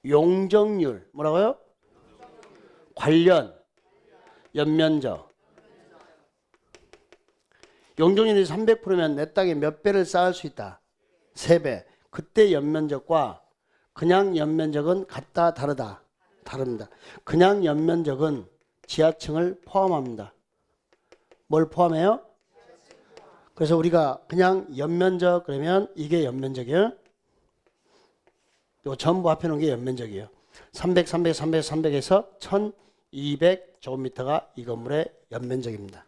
용적률 뭐라고요? 관련 연면적. 용적률이 300%면 내 땅에 몇 배를 쌓을 수 있다? 3배. 그때 연면적과 그냥 연면적은 같다 다르다? 다릅니다. 그냥 연면적은 지하층을 포함합니다. 뭘 포함해요? 그래서 우리가 그냥 연면적 그러면 이게 연면적이에요. 요 전부 합해놓은 게 연면적이에요. 300, 300, 300, 300에서 1200 제곱미터가 이 건물의 연면적입니다.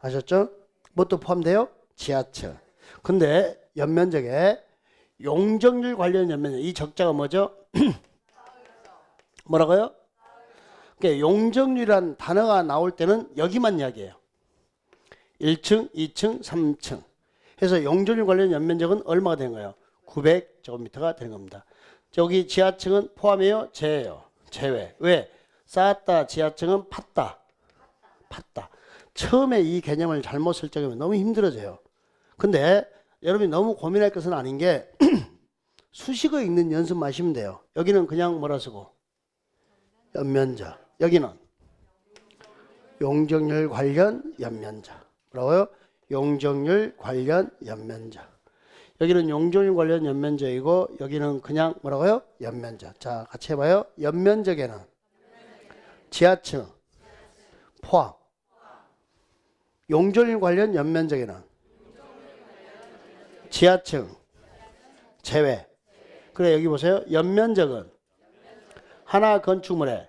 아셨죠? 뭣도 포함돼요? 지하철. 근데 연면적에 용적률 관련 연면적, 이 적자가 뭐죠? 뭐라고요? 그러니까 용적률이란 단어가 나올 때는 여기만 이야기해요. 1층, 2층, 3층. 해서 용적률 관련 연면적은 얼마가 되는 거예요? 900 제곱미터가 되는 겁니다. 저기 지하층은 포함해요? 제외요? 제외. 왜? 쌓았다 지하층은 팠다. 팠다. 처음에 이 개념을 잘못 설정하면 너무 힘들어져요. 근데 여러분이 너무 고민할 것은 아닌 게 수식어 읽는 연습 마시면 돼요. 여기는 그냥 뭐라 쓰고? 연면적. 여기는 용적률 관련 연면적. 뭐라고요? 용적률 관련 연면적. 여기는 용적률 관련 연면적이고 여기는 그냥 뭐라고요? 연면적. 자, 같이 해봐요. 연면적에는 지하층 포함. 용적률 관련 연면적에는 지하층 제외. 그래 여기 보세요. 연면적은 하나 건축물의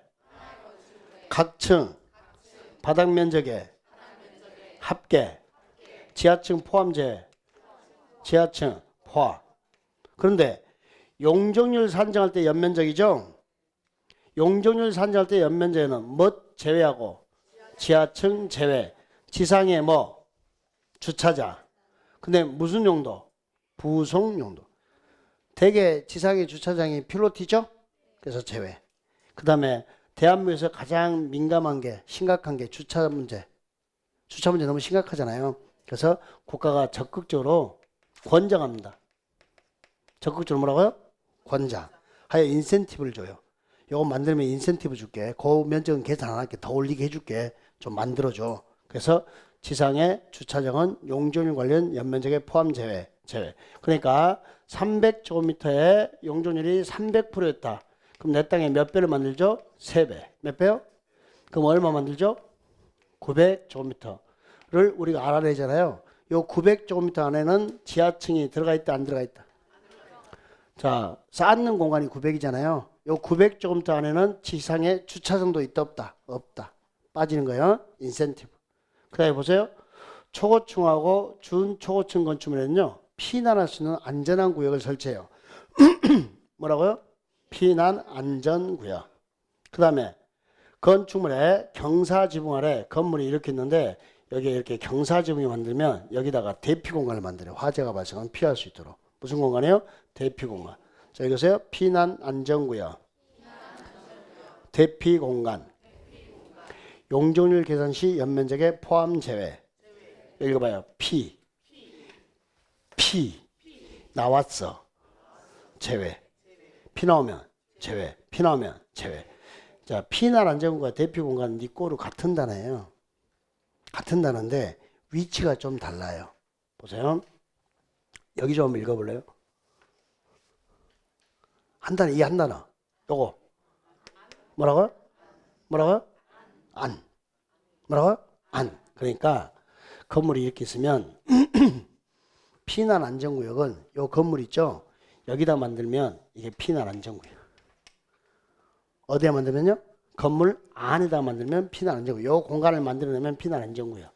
각층 바닥 면적의 합계 지하층 포함제 지하층 포함. 그런데 용적률 산정할 때 연면적이죠. 용적률 산정할 때 연면적에는 뭐 제외하고 지하층 제외. 지상에 뭐 주차장. 근데 무슨 용도? 부속 용도. 대개 지상의 주차장이 필로티죠. 그래서 제외. 그 다음에 대한민국에서 가장 민감한 게 심각한 게 주차 문제. 주차 문제 너무 심각하잖아요. 그래서 국가가 적극적으로 권장합니다. 적극적으로 뭐라고요? 권장. 하여 인센티브를 줘요. 요거 만들면 인센티브 줄게. 그 면적은 계산 안 할게. 더 올리게 해줄게. 좀 만들어줘. 그래서 지상의 주차장은 용적률 관련 연면적에 포함 제외. 그러니까 300제곱미터에 용적률이 300%였다. 그럼 내 땅에 몇 배를 만들죠? 3배. 몇 배요? 그럼 얼마 만들죠? 900제곱미터를 우리가 알아내잖아요. 요 900제곱미터 안에는 지하층이 들어가 있다, 안 들어가 있다? 자, 쌓는 공간이 900이잖아요. 요 900제곱미터 안에는 지상에 주차장도 있다, 없다? 없다. 빠지는 거예요. 인센티브. 그 다음에 보세요. 초고층하고 준초고층 건축물에는요, 피난할 수 있는 안전한 구역을 설치해요. 뭐라고요? 피난 안전구역. 그 다음에 건축물에 경사지붕 아래 건물이 이렇게 있는데 여기에 이렇게 경사지붕이 만들면 여기다가 대피 공간을 만들어요. 화재가 발생하면 피할 수 있도록. 무슨 공간이에요? 대피 공간. 자, 이거세요. 피난 안전구역. 대피 공간. 용적률 계산 시 연면적에 포함 제외. 읽어봐요. 피 나왔어. 제외. 피 나오면 제외. 피 나오면 제외. 자, 피난 안전구역과 대피 공간은 네 꼴로 같은 단어예요. 같은 단어인데 위치가 좀 달라요. 보세요. 여기 좀 읽어볼래요? 한 단어, 이 한 단어. 요거. 뭐라고요? 뭐라고요? 안. 뭐라고요? 안. 그러니까 건물이 이렇게 있으면 피난 안전구역은 요 건물 있죠? 여기다 만들면 이게 피난 안전구역. 어디에 만들면요? 건물 안에다 만들면 피난 안전구역. 요 공간을 만들어내면 피난 안전구역.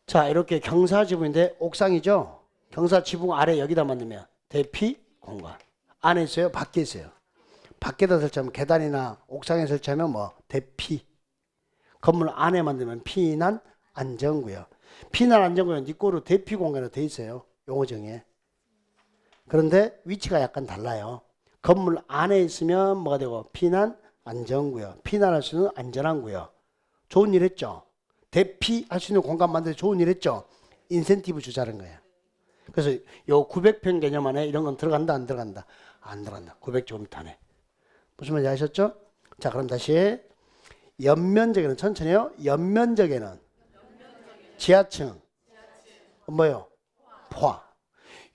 자, 이렇게 경사지붕인데 옥상이죠? 경사지붕 아래 여기다 만들면 대피 공간. 안에 있어요? 밖에 있어요? 밖에다 설치하면 계단이나 옥상에 설치하면 뭐 대피. 건물 안에 만들면 피난 안전구역. 피난 안전구역은 네 꼴로 대피 공간으로 돼 있어요. 용어정에. 그런데 위치가 약간 달라요. 건물 안에 있으면 뭐가 되고 피난 안전구역. 피난할 수 있는 안전한 구역. 좋은 일 했죠. 대피할 수 있는 공간 만들어 좋은 일 했죠. 인센티브 주자는 거예요. 그래서 요 900평 개념 안에 이런 건 들어간다, 안 들어간다? 안 들어간다. 900제곱미터 안에. 무슨 말인지 아셨죠? 자, 그럼 다시 연면적에는 천천히요. 연면적에는 지하층 뭐요? 포함.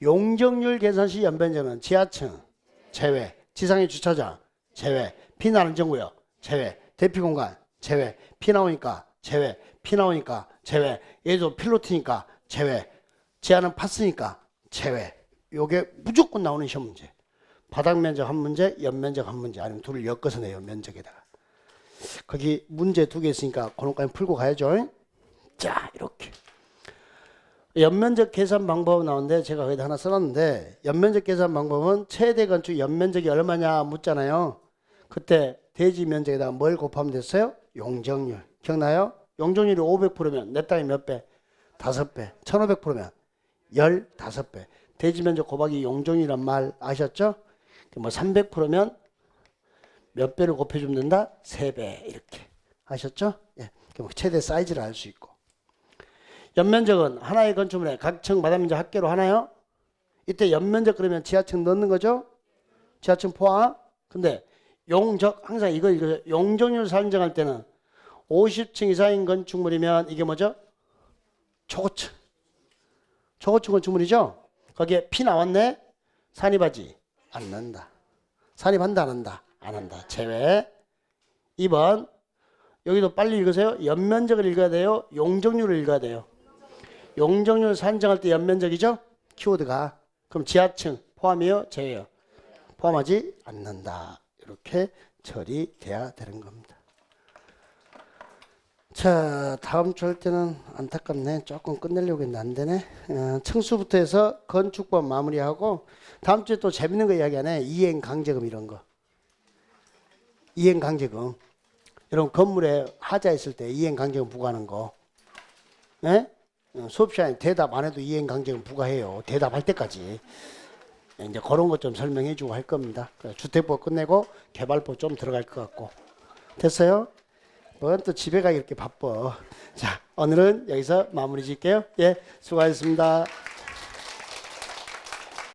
용적률 계산 시 연면적은 지하층 제외, 지상의 주차장 제외, 피난 안전구역 제외, 대피 공간 제외, 피 나오니까 제외, 피 나오니까 제외, 얘도 필로티니까 제외, 지하는 파스니까 제외. 요게 무조건 나오는 시험 문제. 바닥 면적 한 문제, 연면적 한 문제, 아니면 둘을 엮어서 내요. 면적에다가. 거기 문제 2개 있으니까 그런까지 풀고 가야죠. 자, 이렇게. 연면적 계산 방법 나오는데 제가 거기다 하나 써놨는데, 연면적 계산 방법은 최대 건축 연면적이 얼마냐 묻잖아요. 그때 대지 면적에다가 뭘 곱하면 됐어요? 용적률. 기억나요? 용적률이 500%면 내 땅이 몇 배? 5배. 1500%면 15배. 대지 면적 곱하기 용적률이란 말 아셨죠? 뭐 300%면 몇 배를 곱해주면 된다? 3배. 이렇게. 아셨죠? 예. 그럼 최대 사이즈를 알 수 있고. 연면적은 하나의 건축물에 각 층 바닥면적 합계로 하나요? 이때 연면적 그러면 지하층 넣는 거죠? 지하층 포함. 근데 용적 항상 이거 용적률 산정할 때는 50층 이상인 건축물이면 이게 뭐죠? 초고층. 초고층 건축물이죠? 거기에 피 나왔네? 산입하지? 안 난다. 산입한다, 안 한다? 안 한다. 제외. 2번. 여기도 빨리 읽으세요. 연면적을 읽어야 돼요? 용적률을 읽어야 돼요? 용적률 산정할 때 연면적이죠? 키워드가. 그럼 지하층 포함이요? 제외요? 포함하지 않는다. 이렇게 처리돼야 되는 겁니다. 자, 다음 주 할 때는 안타깝네. 조금 끝내려고 했는데 안 되네. 층수부터 해서 건축법 마무리하고 다음 주에 또 재밌는 거 이야기하네. 이행 강제금 이런 거. 이행 강제금. 여러분 건물에 하자 있을 때 이행 강제금 부과하는 거. 네? 수업 시간에 대답 안 해도 이행 강제금 부과해요. 대답할 때까지. 이제 그런 것 좀 설명해 주고 할 겁니다. 주택법 끝내고 개발법 좀 들어갈 것 같고. 됐어요? 뭔 또 집에 가기 이렇게 바빠. 자, 오늘은 여기서 마무리 짓게요. 예, 수고하셨습니다.